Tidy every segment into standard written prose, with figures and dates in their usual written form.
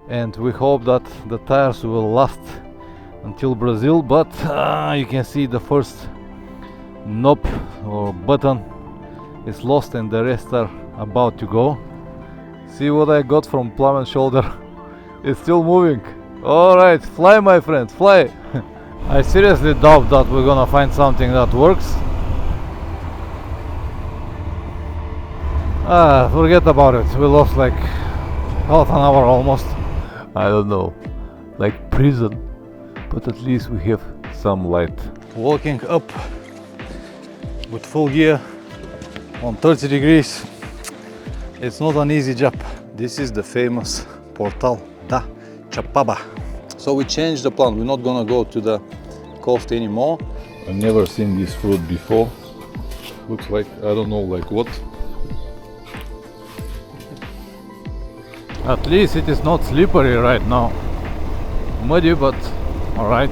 and we hope that the tires will last until Brazil, but you can see the first knob or button is lost and the rest are about to go. See what I got from plum and shoulder. It's still moving. Alright, fly my friend, fly. I seriously doubt that we're gonna find something that works. Forget about it. We lost like half an hour almost. I don't know, like prison, but at least we have some light. Walking up with full gear on 30 degrees, it's not an easy job. This is the famous Portal da Chapada. So we changed the plan. We're not gonna go to the coast anymore. I've never seen this fruit before. Looks like, I don't know, like what? At least it is not slippery right now. Muddy, but alright.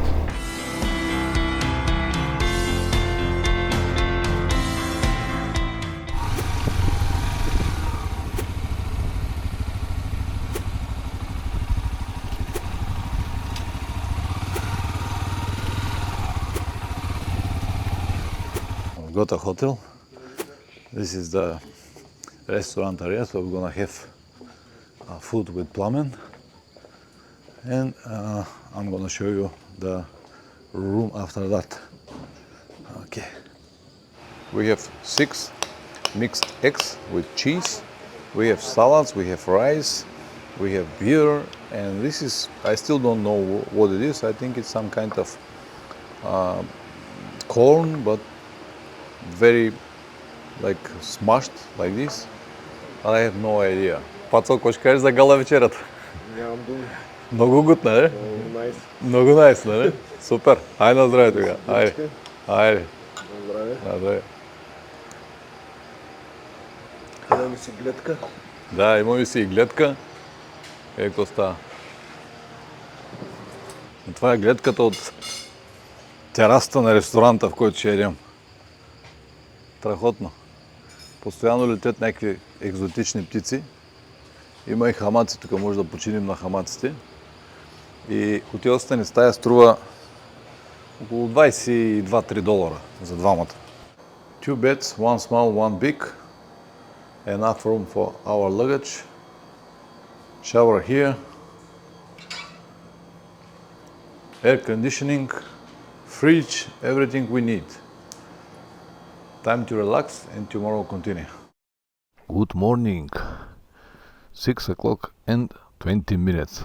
We got a hotel. This is the restaurant area, so we're gonna have food with plumbing, and I'm gonna show you the room after that. Okay, we have 6 mixed eggs with cheese, we have salads, we have rice, we have beer, and this is, I still don't know what it is. I think it's some kind of corn, but very like smashed like this, but I have no idea. Пацо, какво ще кажеш за гала вечерята? Нямам думи. Много гутна, не? Много найс. Много найс, нали? Супер! Айде на здраве тогава. Айде. Айде. Здраве. На здраве. Имаме си гледка. Да, имаме си и гледка. Какво става? Това е гледката от терасата на ресторанта, в който ще ядем. Страхотно. Постоянно летят някакви екзотични птици. Има и хамаци, тук може да починим на хамаците. И хотелската ни стая струва около $22-3 за двамата. 2 beds, 1 small, 1 big. Enough room for our luggage. Shower here. Air conditioning, fridge, everything we need. Time to relax and tomorrow continue. Good morning. 6 o'clock and 20 minutes.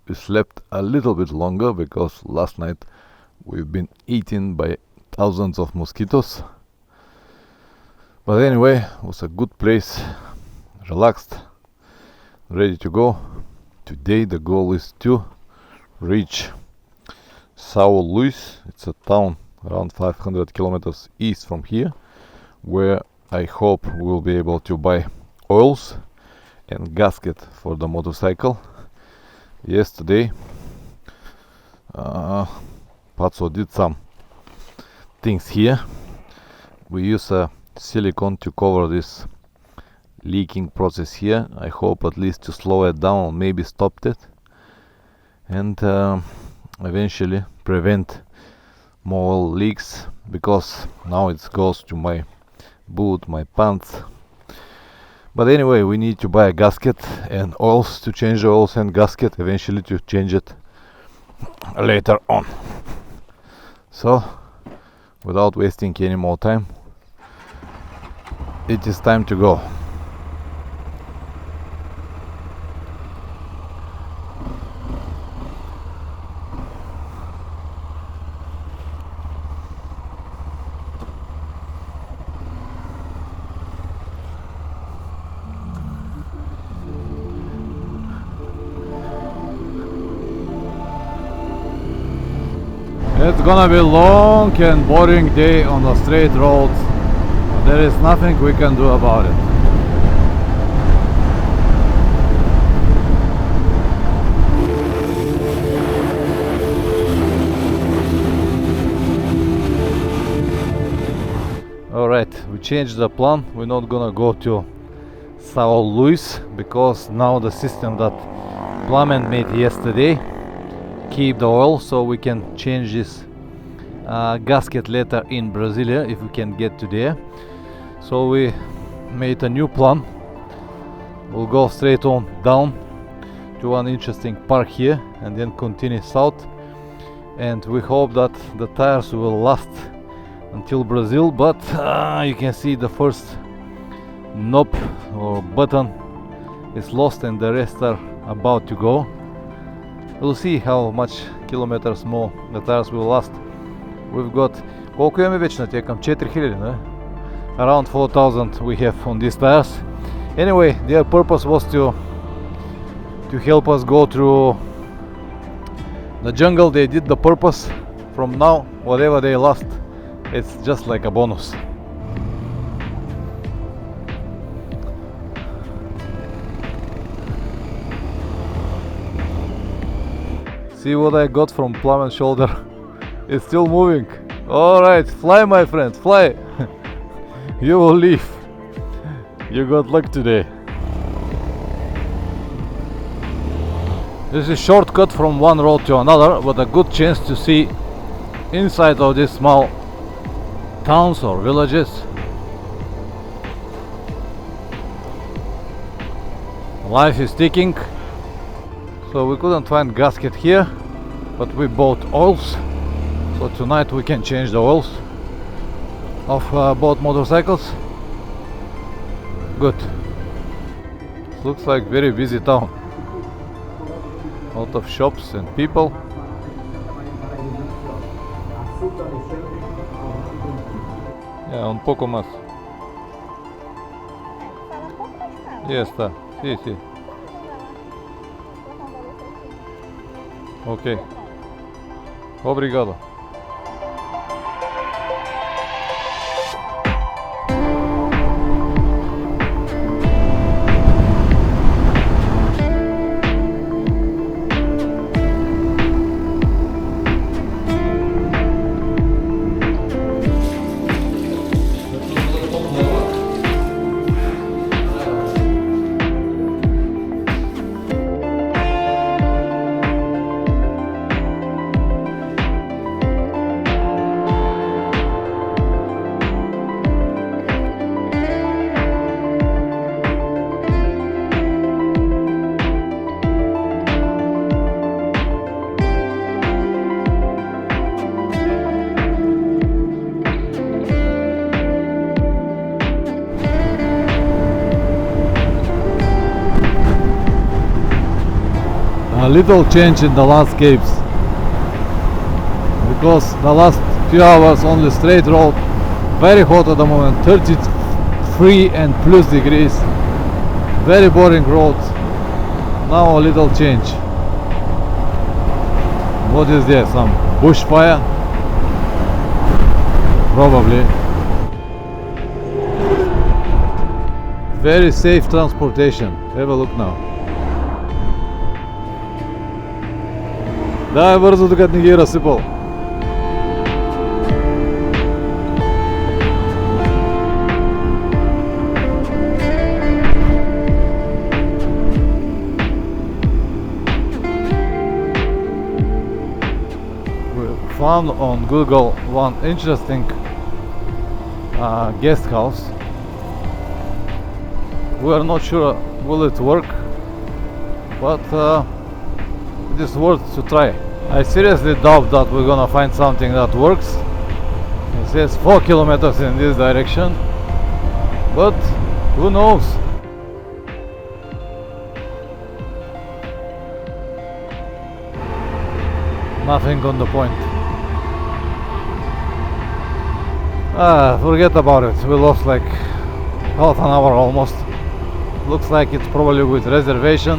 We slept a little bit longer because last night we've been eaten by thousands of mosquitoes. But anyway, it was a good place, relaxed, ready to go. Today the goal is to reach São Luís. It's a town around 500 kilometers east from here, where I hope we'll be able to buy oils and gasket for the motorcycle. Yesterday Patso did some things here. We use a silicone to cover this leaking process here. I hope at least to slow it down, maybe stop it, and eventually prevent more leaks, because now it goes to my boot, my pants. But anyway, we need to buy a gasket and oils to change the oils and gasket, eventually to change it later on. So, without wasting any more time, it is time to go. It's gonna be a long and boring day on the straight road. There is nothing we can do about it. Alright, we changed the plan. We're not gonna go to São Luís because now the system that Plumbing made yesterday. Keep the oil so we can change this gasket later in Brasilia if we can get to there. So we made a new plan. We'll go straight on down to one interesting park here and then continue south, and we hope that the tires will last until Brazil. But you can see the first knob or button is lost and the rest are about to go. We'll see how much kilometers more the tires will last. We've got, колко имаме вече на тия, към 4000, ne? Around 4000 we have on these tires. Anyway, their purpose was to help us go through the jungle. They did the purpose. From now, whatever they lost, it's just like a bonus. See what I got from Plummet's shoulder? It's still moving. Alright, fly my friend, fly! You will leave. You got luck today. This is a shortcut from one road to another, but a good chance to see inside of these small towns or villages. Life is ticking. So we couldn't find gasket here, but we bought oils. So tonight we can change the oils of both motorcycles. Good. Looks like very busy town. A lot of shops and people. Yeah, un poco más. Ya está. Sí, sí. Ok. Obrigado. A little change in the landscapes, because the last few hours only straight road, very hot at the moment, 33 and plus degrees, very boring road. Now a little change. What is there? Some bushfire? Probably. Very safe transportation. Have a look now. Дай бързо, докато не ги е разсипал. We found on Google one interesting guest house. We are not sure will it work, but it is worth to try. I seriously doubt that we're gonna find something that works. It says 4 kilometers in this direction, but who knows? Nothing on the point. Forget about it. We lost like half an hour almost. Looks like it's probably with reservation.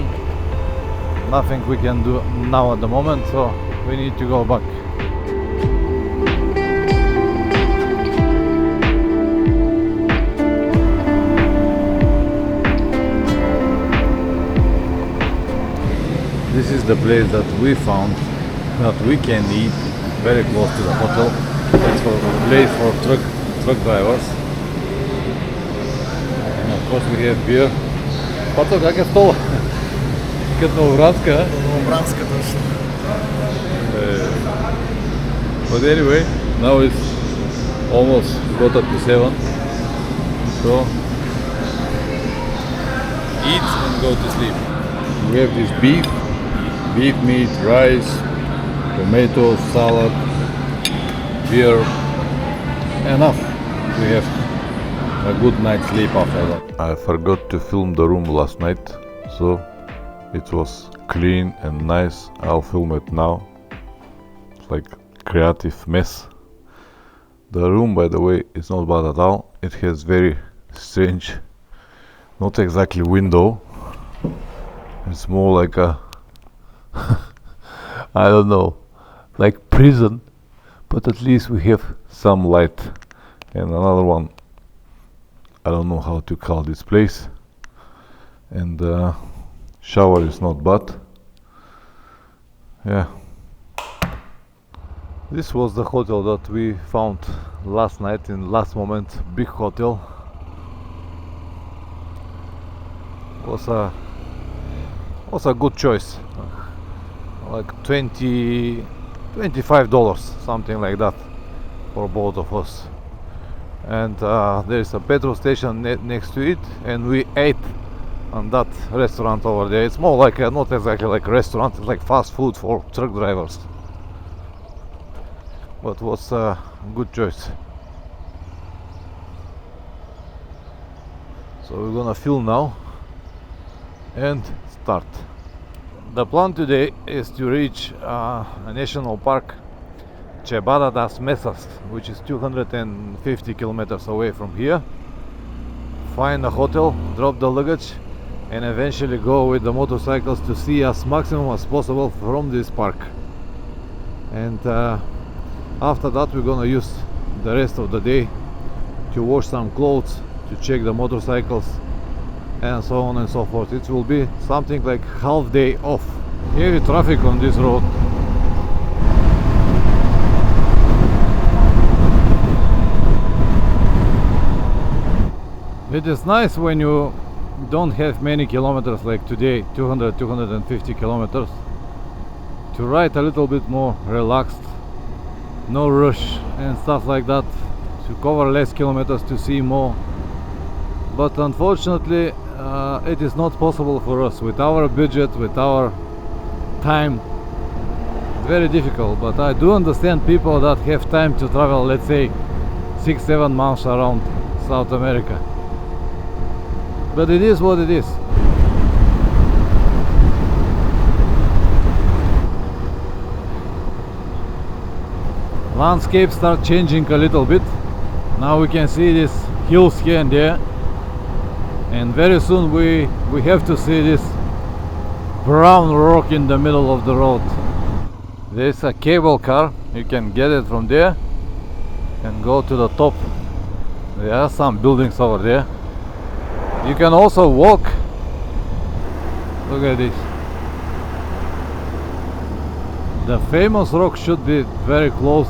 Nothing we can do now at the moment, so we need to go back. This is the place that we found that we can eat very close to the hotel. It's for a place for truck drivers. And of course we have beer. Pato, как е стола? Като Новобранска. Новобранска точно. But anyway, now it's almost quarter to 7. So eat and go to sleep. We have this beef meat, rice, tomatoes, salad, beer. Enough. We have a good night's sleep after that. I forgot to film the room last night, so it was clean and nice. I'll film it now. It's like creative mess. The room, by the way, is not bad at all. It has very strange, not exactly window. It's more like a I don't know, like prison, but at least we have some light. And another one, I don't know how to call this place. And shower is not bad. Yeah. This was the hotel that we found last night in last moment. Big hotel. Was a good choice. Like $25, something like that, for both of us. And there is a petrol station next to it, and we ate on that restaurant over there. It's more like not exactly like a restaurant, it's like fast food for truck drivers, but was a good choice. So we're gonna film now and start. The plan today is to reach a national park, Chapada das Mesas, which is 250 kilometers away from here. Find a hotel, drop the luggage, and eventually go with the motorcycles to see as maximum as possible from this park. And after that we're gonna use the rest of the day to wash some clothes, to check the motorcycles, and so on and so forth. It will be something like half day off. Heavy traffic on this road. It is nice when you don't have many kilometers like today, 250 kilometers, to ride a little bit more relaxed, no rush and stuff like that, to cover less kilometers, to see more. But unfortunately it is not possible for us with our budget, with our time. It's very difficult, but I do understand people that have time to travel, let's say 6-7 months around South America. But it is what it is. Landscapes start changing a little bit. Now we can see these hills here and there, and very soon we have to see this brown rock in the middle of the road. There's a cable car, you can get it from there and go to the top. There are some buildings over there. You can also walk. Look at this. The famous rock should be very close.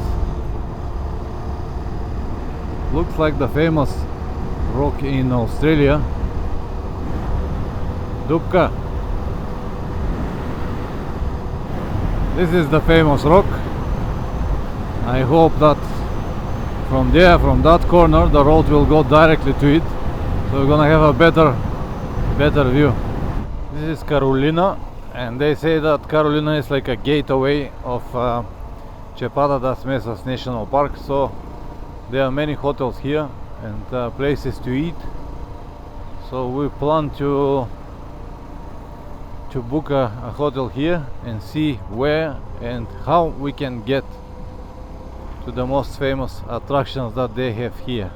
Looks like the famous rock in Australia. Dupka. This is the famous rock. I hope that from there, from that corner, the road will go directly to it. So we're gonna have a better view. This is Carolina, and they say that Carolina is like a gateway of Chapada das Mesas National Park. So there are many hotels here and places to eat. So we plan to book a hotel here and see where and how we can get to the most famous attractions that they have here.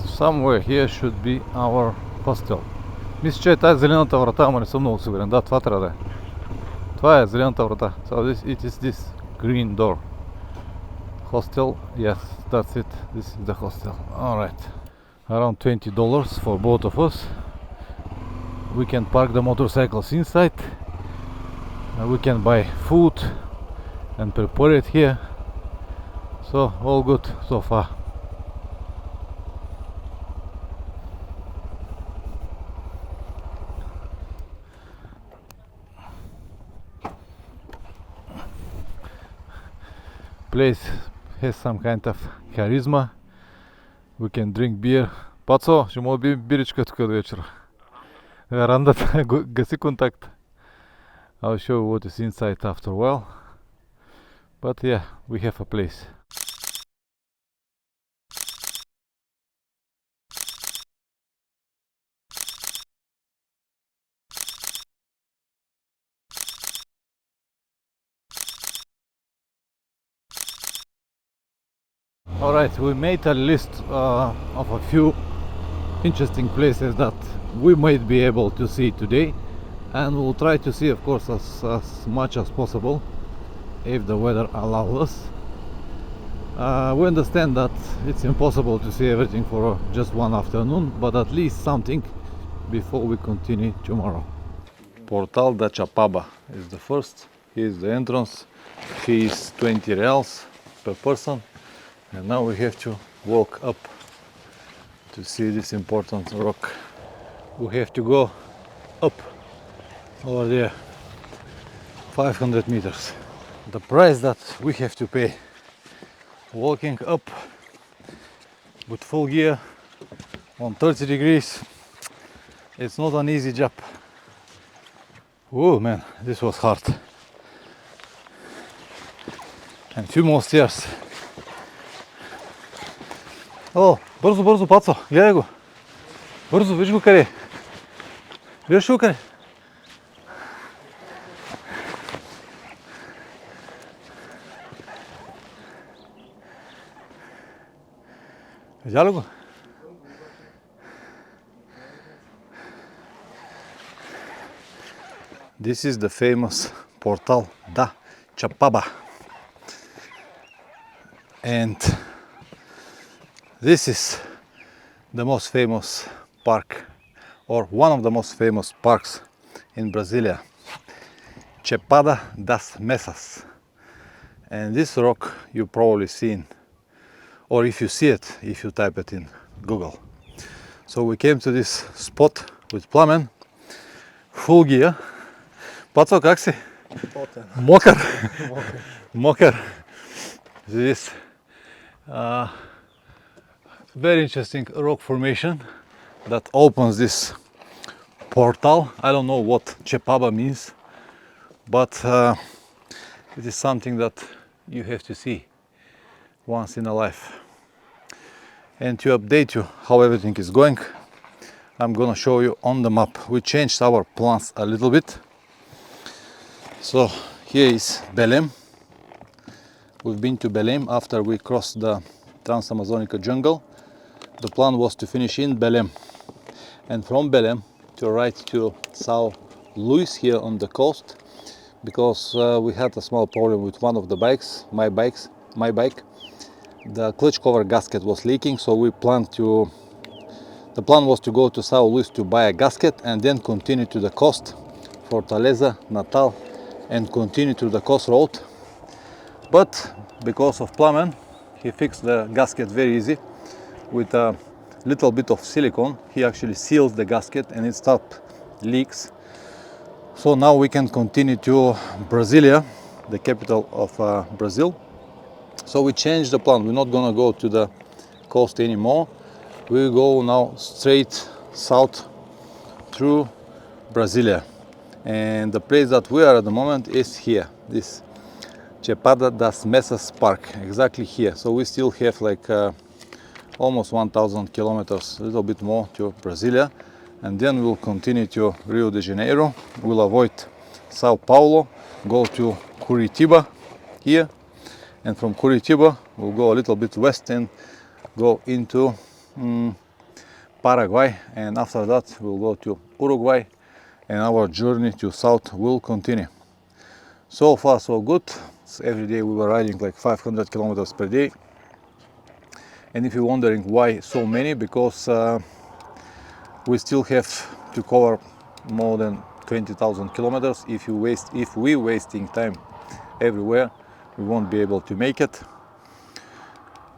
Somewhere here should be our hostel. Мисля, че е тази зелената врата, ама не съм много сигурен. Да, това трябва да е. Това е зелената врата. So it is this green door. Hostel, yes, that's it. This is the hostel. Alright. Around $20 for both of us. We can park the motorcycles inside. We can buy food and prepare it here. So all good so far. Place has some kind of charisma. We can drink beer. Пацо, ще мога да биричка тук до вечера. Верандата, гаси контакт. I'll show you what is inside after a while. But yeah, we have a place. Alright, we made a list of a few interesting places that we might be able to see today, and we'll try to see, of course, as much as possible if the weather allows us. We understand that it's impossible to see everything for just one afternoon, but at least something before we continue tomorrow. Portal da Chapada is the first. Here's the entrance. Fee is 20 reals per person, and now we have to walk up to see this important rock. We have to go up over there, 500 meters. The price that we have to pay walking up with full gear on 30 degrees, it's not an easy job. Oh man, this was hard. And few more stairs. О, бързо, пацо, гледай го. Бързо, виж го къде. Виж го къде. Видя ли го? This is the famous Portal da Chapada. And this is the most famous park, or one of the most famous parks in Brasilia, Chapada das Mesas. And this rock you've probably seen, or if you see it, if you type it in Google. So we came to this spot with Plamen, full gear. Пацо, как си? Мокър. Мокър. This very interesting rock formation that opens this portal. I don't know what Chapada means, but it is something that you have to see once in a life. And to update you how everything is going, I'm gonna show you on the map. We changed our plans a little bit. So here is Belém. We've been to Belém after we crossed the Trans-Amazonica jungle. The plan was to finish in Belém, and from Belém to ride to São Luís here on the coast, because we had a small problem with one of the bikes, my bike. The clutch cover gasket was leaking, so the plan was to go to São Luís to buy a gasket and then continue to the coast, Fortaleza, Natal, and continue to the coast road. But because of Plamen, he fixed the gasket very easy with a little bit of silicone. He actually seals the gasket and it stopped leaks. So now we can continue to Brasilia, the capital of Brazil. So we changed the plan. We're not gonna go to the coast anymore. We go now straight south through Brasilia. And the place that we are at the moment is here, this Chapada das Mesas Park, exactly here. So we still have like almost 1,000 kilometers, a little bit more to Brasilia, and then we'll continue to Rio de Janeiro. We'll avoid Sao Paulo, go to Curitiba here, and from Curitiba we'll go a little bit west and go into Paraguay, and after that we'll go to Uruguay, and our journey to south will continue. So far so good. So every day we were riding like 500 kilometers per day. And if you're wondering why so many, because we still have to cover more than 20,000 kilometers. If we're wasting time everywhere, we won't be able to make it.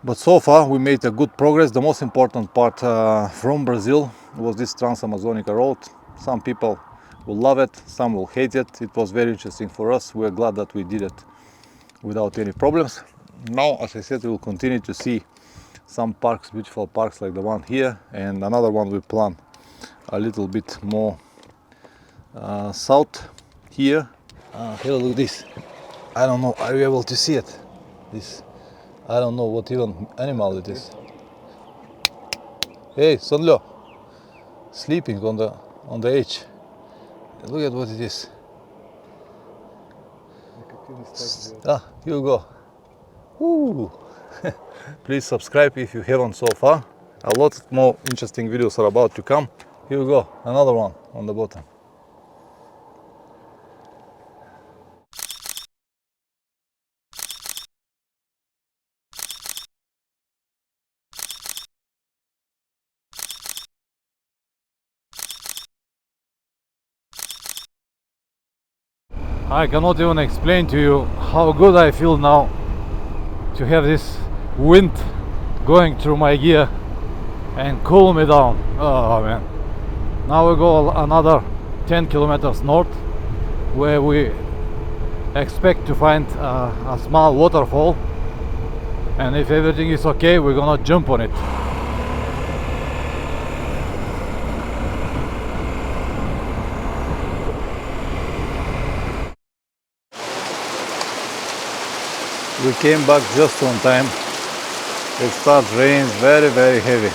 But so far we made a good progress. The most important part from Brazil was this Trans-Amazonica road. Some people will love it, some will hate it. It was very interesting for us. We're glad that we did it without any problems. Now, as I said, we will continue to see some parks, beautiful parks like the one here, and another one we plan a little bit more south here. Here, look at this. I don't know, are you able to see it? This, I don't know what even animal it is. Hey, Sonlo, sleeping on the edge. Look at what it is. Here you go. Woo. Please subscribe if you haven't so far. A lot more interesting videos are about to come. Here we go, another one on the bottom. I cannot even explain to you how good I feel now to have this wind going through my gear and cool me down. Oh man. Now we go another 10 kilometers north, where we expect to find a small waterfall, and if everything is okay, we're gonna jump on it. We came back just on time. It starts raining very heavy.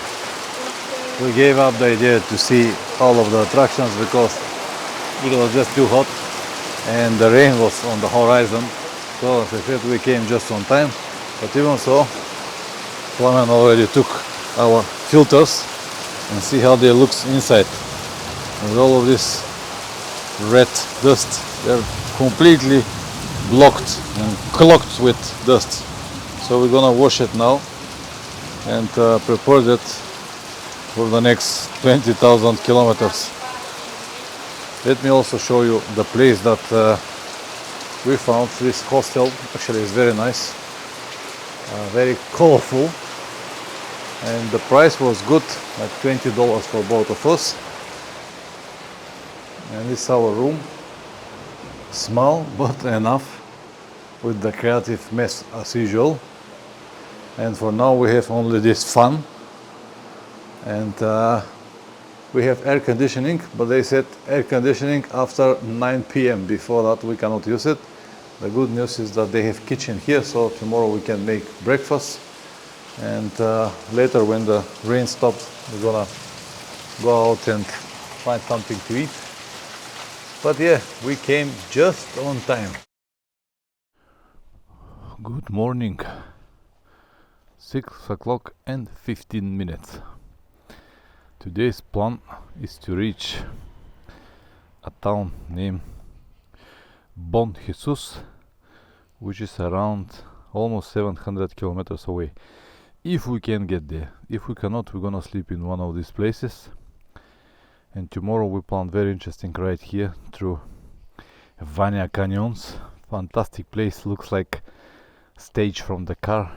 We gave up the idea to see all of the attractions because it was just too hot and the rain was on the horizon. So as I said, we came just on time. But even so, Flamen already took our filters and see how they look inside. With all of this red dust, they're completely blocked and clogged with dust. So we're gonna wash it now and prepare that for the next 20,000 kilometers. Let me also show you the place that we found. This hostel actually is very nice, very colorful, and the price was good, like $20 for both of us. And this is our room, small but enough, with the creative mess as usual. And for now we have only this fan, and we have air conditioning, but they said air conditioning after 9 p.m. Before that we cannot use it. The good news is that they have kitchen here, so tomorrow we can make breakfast, and later when the rain stops we're gonna go out and find something to eat. But yeah, we came just on time. Good morning. 6 o'clock and 15 minutes. Today's plan is to reach a town named Bon Jesus, which is around almost 700 kilometers away. If we can get there. If we cannot, we're gonna sleep in one of these places. And tomorrow we plan very interesting ride here through Vanya Canyons. Fantastic place, looks like stage from the car.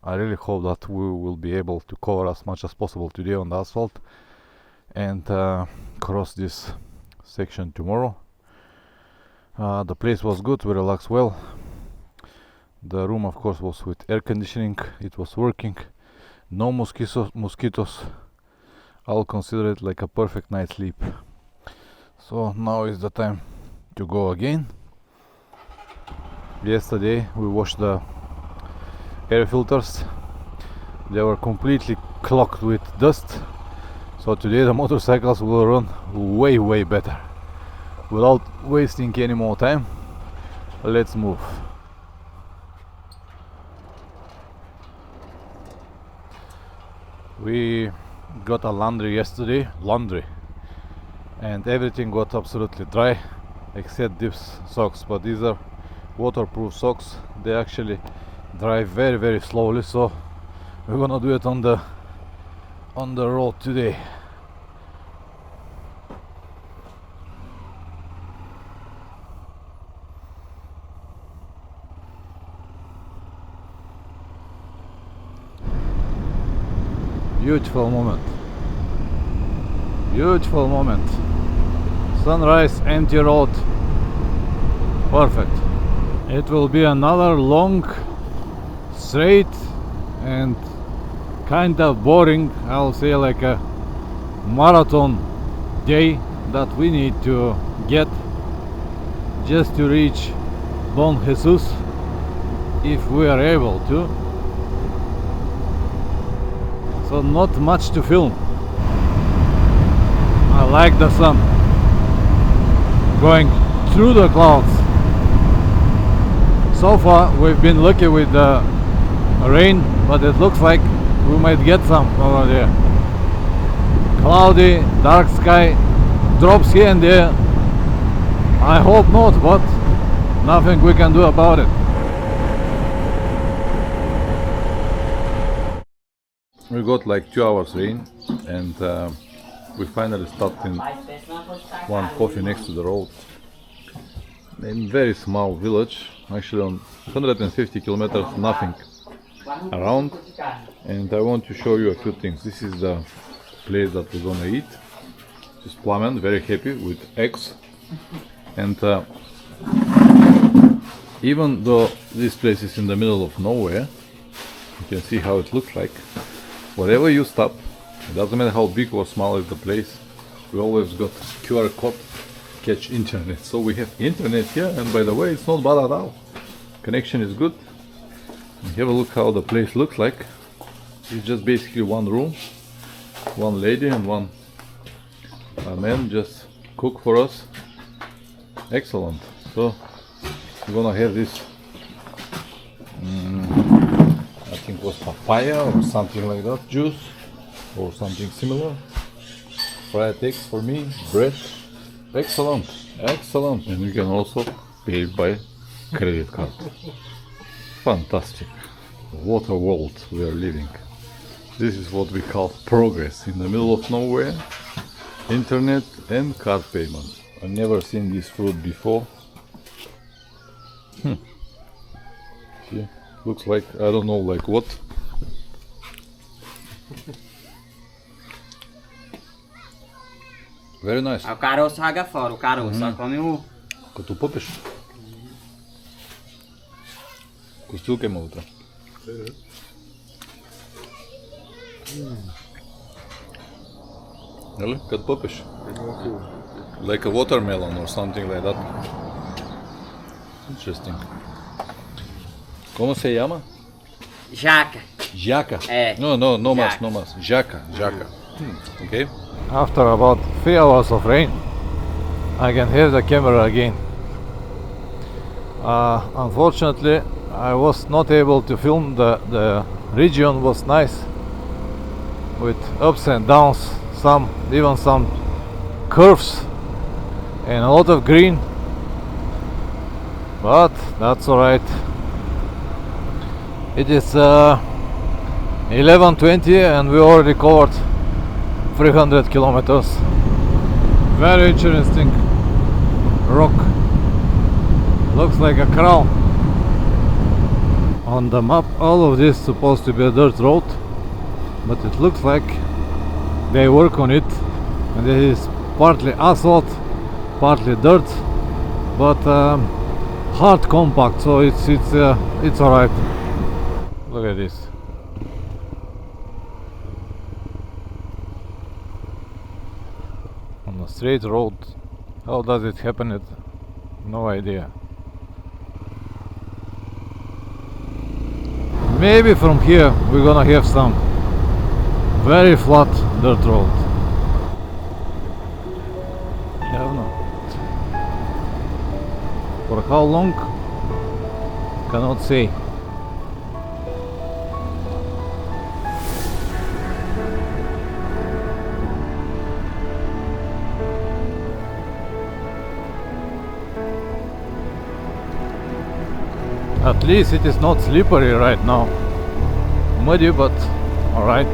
I really hope that we will be able to cover as much as possible today on the asphalt and cross this section tomorrow. The place was good, we relaxed well. The room of course was with air conditioning, it was working, no mosquitoes. I'll consider it like a perfect night's sleep. So now is the time to go again. Yesterday we washed the air filters. They were completely clogged with dust. So today the motorcycles will run way better. Without wasting any more time, let's move. We got a laundry yesterday, and everything got absolutely dry except these socks, but these are waterproof socks. They actually dry very slowly, so we're gonna do it on the road today. Beautiful moment. Beautiful moment. Sunrise, empty road. Perfect. It will be another long, straight and kind of boring, I'll say like a marathon day that we need to get just to reach Bon Jesus, if we are able to. So not much to film. I like the sun going through the clouds. So far we've been lucky with the rain, but it looks like we might get some over there. Cloudy, dark sky, drops here and there. I hope not, but nothing we can do about it. We got like 2 hours rain, and we finally stopped in one coffee next to the road. In very small village, actually on 150 kilometers, nothing around. And I want to show you a few things. This is the place that we're gonna eat. This is Plamen, very happy with eggs. And even though this place is in the middle of nowhere, you can see how it looks like. Wherever you stop, it doesn't matter how big or small is the place, we always got QR code, catch internet. So we have internet here, and by the way, it's not bad at all. Connection is good. And have a look how the place looks like. It's just basically one room, one lady and one man just cook for us. Excellent. So we're gonna have this I think it was papaya or something like that, juice or something similar. Fried eggs for me, bread. Excellent, excellent. And you can also pay by credit card. Fantastic. What a world we are living. This is what we call progress in the middle of nowhere. Internet and card payment. I've never seen this fruit before. Yeah, looks like, I don't know, like what. Very nice. O caroço raga fora, o caroço, só come o... Ko tu popiješ? Kostilka ima unutra. Really? Kad popiješ? Like a watermelon or something like that. Interesting. ¿Cómo se llama? Jaca. Jaca. No más, no más. Jaca. Okay. After about 3 hours of rain, I can hear the camera again. Unfortunately, I was not able to film. The region was nice, with ups and downs, even some curves, and a lot of green. But that's alright. It is 11:20 and we already covered 300 kilometers. Very interesting rock. Looks like a crown. On the map, all of this is supposed to be a dirt road, but it looks like they work on it, and this is partly asphalt, partly dirt, but hard compact, so it's alright. Look at this. On a straight road, how does it happen? No idea. Maybe from here we're gonna have some very flat dirt road. Явно. For how long? Cannot say. At least it is not slippery right now. Muddy, but alright.